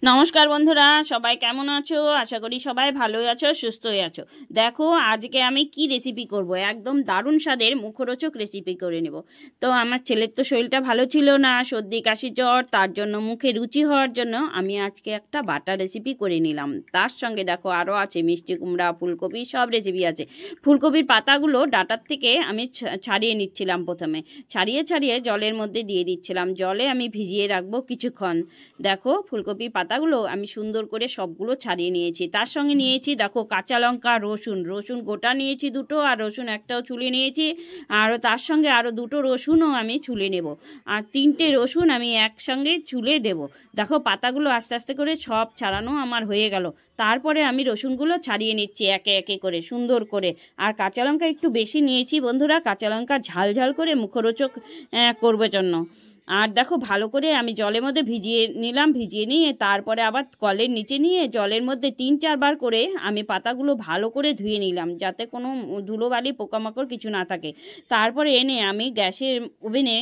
নমস্কার বন্ধুরা, সবাই কেমন আছো? আশা করি সবাই ভালোই আছো, সুস্থই আছো। দেখো আজকে আমি কি রেসিপি করব, একদম দারুণ স্বাদের মুখরোচক রেসিপি করে নেব। তো আমার ছেলের তো শরীরটা ভালো ছিল না, সর্দি কাশি জ্বর, তার জন্য মুখে রুচি হওয়ার জন্য আমি আজকে একটা বাটা রেসিপি করে নিলাম। তার সঙ্গে দেখো আরও আছে মিষ্টি কুমড়া, ফুলকপি, সব রেসিপি আছে। ফুলকপির পাতাগুলো ডাটার থেকে আমি ছাড়িয়ে নিচ্ছিলাম। প্রথমে ছাড়িয়ে জলের মধ্যে দিয়ে দিচ্ছিলাম, জলে আমি ভিজিয়ে রাখবো কিছুক্ষণ। দেখো ফুলকপির পাতাগুলো আমি সুন্দর করে সবগুলো ছাড়িয়ে নিয়েছি। তার সঙ্গে নিয়েছি দেখো কাঁচা লঙ্কা, রসুন গোটা নিয়েছি দুটো, আর রসুন একটাও ছুলে নিয়েছি। আর তার সঙ্গে আরও দুটো রসুনও আমি ছুলে নেব, আর 3টে রসুন আমি একসঙ্গে ছুলে দেব। দেখো পাতাগুলো আস্তে আস্তে করে সব ছাড়ানো আমার হয়ে গেল। তারপরে আমি রসুনগুলো ছাড়িয়ে নিচ্ছি একে একে করে সুন্দর করে। আর কাঁচা লঙ্কা একটু বেশি নিয়েছি বন্ধুরা, কাঁচা লঙ্কা ঝাল ঝাল করে মুখরোচক করবার জন্য। আর দেখো ভালো করে আমি জলের মধ্যে ভিজিয়ে নিলাম, ভিজিয়ে নিয়ে তারপরে আবার কলের নিচে নিয়ে জলের মধ্যে 3-4 বার করে আমি পাতাগুলো ভালো করে ধুয়ে নিলাম, যাতে কোনো ধুলোবালি পোকামাকড় কিছু না থাকে। তারপরে এনে আমি গ্যাসের ওভেনে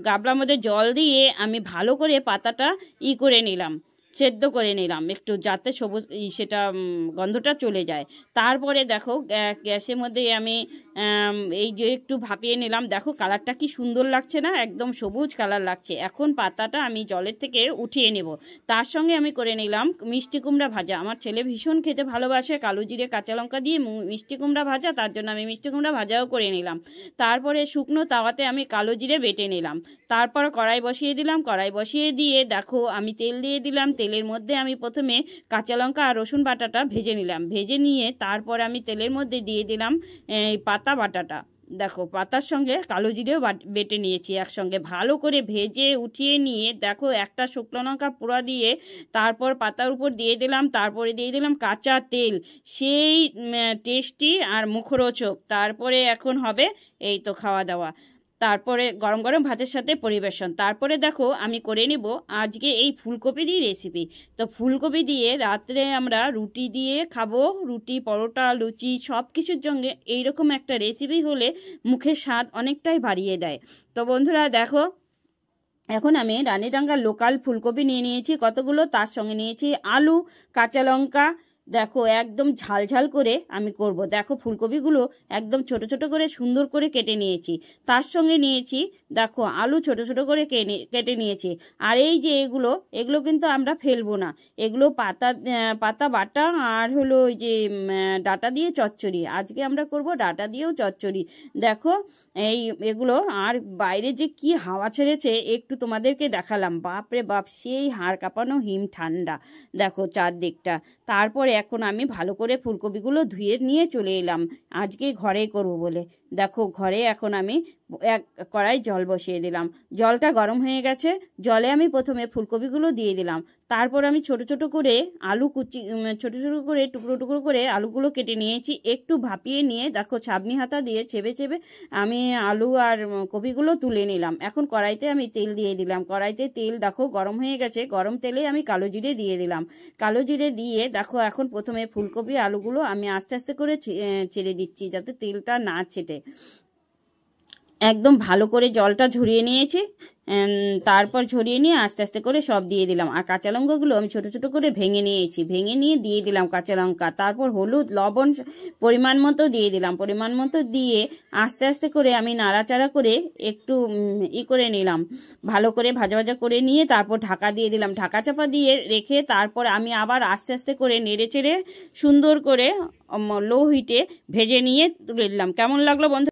গাবলার মধ্যে জল দিয়ে আমি ভালো করে পাতাটা করে নিলাম, সেদ্ধ করে নিলাম একটু, যাতে সবুজ সেটা গন্ধটা চলে যায়। তারপরে দেখো গ্যাসের মধ্যে আমি এই যে একটু ভাপিয়ে নিলাম। দেখো কালারটা কি সুন্দর লাগছে না, একদম সবুজ কালার লাগছে। এখন পাতাটা আমি জলের থেকে উঠিয়ে নেব। তার সঙ্গে আমি করে নিলাম মিষ্টি কুমড়া ভাজা। আমার ছেলে ভীষণ খেতে ভালোবাসে কালো জিরে কাঁচা লঙ্কা দিয়ে মিষ্টি কুমড়া ভাজা, তার জন্য আমি মিষ্টি কুমড়া ভাজাও করে নিলাম। তারপরে শুকনো তাওয়াতে আমি কালো জিরে বেটে নিলাম। তারপর কড়াই বসিয়ে দিলাম, কড়াই বসিয়ে দিয়ে দেখো আমি তেল দিয়ে দিলাম। তেলের মধ্যে আমি প্রথমে কাঁচা লঙ্কা আর রসুন বাটাটা ভেজে নিলাম, ভেজে নিয়ে তারপর আমি তেলের মধ্যে দিয়ে দিলাম এই পাতা বাটাটা। দেখো পাতার সঙ্গে কালো জিরেও বেটে নিয়েছি একসঙ্গে, ভালো করে ভেজে উঠিয়ে নিয়ে দেখো একটা শুকনো লঙ্কা পোড়া দিয়ে তারপর পাতার উপর দিয়ে দিলাম। তারপরে দিয়ে দিলাম কাঁচা তেল, সেই টেস্টি আর মুখরোচক। তারপরে এখন হবে এই তো খাওয়া দাওয়া। তারপরে গরম গরম ভাতের সাথে পরিবেশন। তারপরে দেখো আমি করে নেব আজকে এই ফুলকপিরই রেসিপি। তো ফুলকপি দিয়ে রাত্রে আমরা রুটি দিয়ে খাবো, রুটি, পরোটা, লুচি সব কিছুর সঙ্গে এইরকম একটা রেসিপি হলে মুখের স্বাদ অনেকটাই বাড়িয়ে দেয়। তো বন্ধুরা দেখো এখন আমি রানীডাঙ্গার লোকাল ফুলকপি নিয়ে নিয়েছি কতগুলো, তার সঙ্গে নিয়েছি আলু, কাঁচা লঙ্কা। দেখো একদম ঝাল ঝাল করে আমি করব। দেখো ফুলকপিগুলো একদম ছোট ছোট করে সুন্দর করে কেটে নিয়েছি। তার সঙ্গে নিয়েছি দেখো আলু ছোট ছোট করে কেটে নিয়েছি। আর এই যে এগুলো এগুলো কিন্তু আমরা ফেলবো না, এগুলো পাতা বাটা আর হলো ওই যে ডাটা দিয়ে চচ্চড়ি। আজকে আমরা করব ডাটা দিয়েও চচ্চড়ি। দেখো এগুলো, আর বাইরে যে কি হাওয়া ছেড়েছে একটু তোমাদেরকে দেখালাম, বাপরে বাপ সেই হাড় কাঁপানো হিম ঠান্ডা দেখো চারদিকটা। তারপরে এখন আমি ভালো করে ফুলকপিগুলো ধুয়ে নিয়ে চলে এলাম, আজকে ঘরে করব বলে। দেখো ঘরে এখন আমি এক কড়াই জল বসিয়ে দিলাম, জলটা গরম হয়ে গেছে। জলে আমি প্রথমে ফুলকপিগুলো দিয়ে দিলাম। তারপর আমি ছোট ছোট করে আলু ছোট ছোট করে টুকরো টুকরো করে আলুগুলো কেটে নিয়েছি। একটু ভাপিয়ে নিয়ে দেখো ছাবনি হাতা দিয়ে চেপে চেপে আমি আলু আর কপিগুলো তুলে নিলাম। এখন কড়াইতে আমি তেল দিয়ে দিলাম, কড়াইতে তেল দেখো গরম হয়ে গেছে। গরম তেলে আমি কালো জিরে দিয়ে দিলাম। কালো জিরে দিয়ে দেখো এখন প্রথমে ফুলকপি আলুগুলো আমি আস্তে আস্তে করে ছেড়ে দিচ্ছি, যাতে তেলটা না ছেটে। একদম ভালো করে জলটা ঝরিয়ে নিয়েছি। তারপর ঝরিয়ে নিয়ে আস্তে আস্তে করে সব দিয়ে দিলাম। আর কাঁচা লঙ্কাগুলো আমি ছোট ছোট করে ভেঙে নিয়েছি, ভেঙে নিয়ে দিয়ে দিলাম কাঁচা লঙ্কা। তারপর হলুদ লবণ পরিমাণ মতো দিয়ে দিলাম, পরিমাণ মতো দিয়ে আস্তে আস্তে করে আমি নাড়াচাড়া করে একটু করে নিলাম, ভালো করে ভাজা ভাজা করে নিয়ে তারপর ঢাকা দিয়ে দিলাম। ঢাকা চাপা দিয়ে রেখে তারপর আমি আবার আস্তে আস্তে করে নেড়ে চেড়ে সুন্দর করে লো হিটে ভেজে নিয়ে তুলে দিলাম। কেমন লাগলো বন্ধু?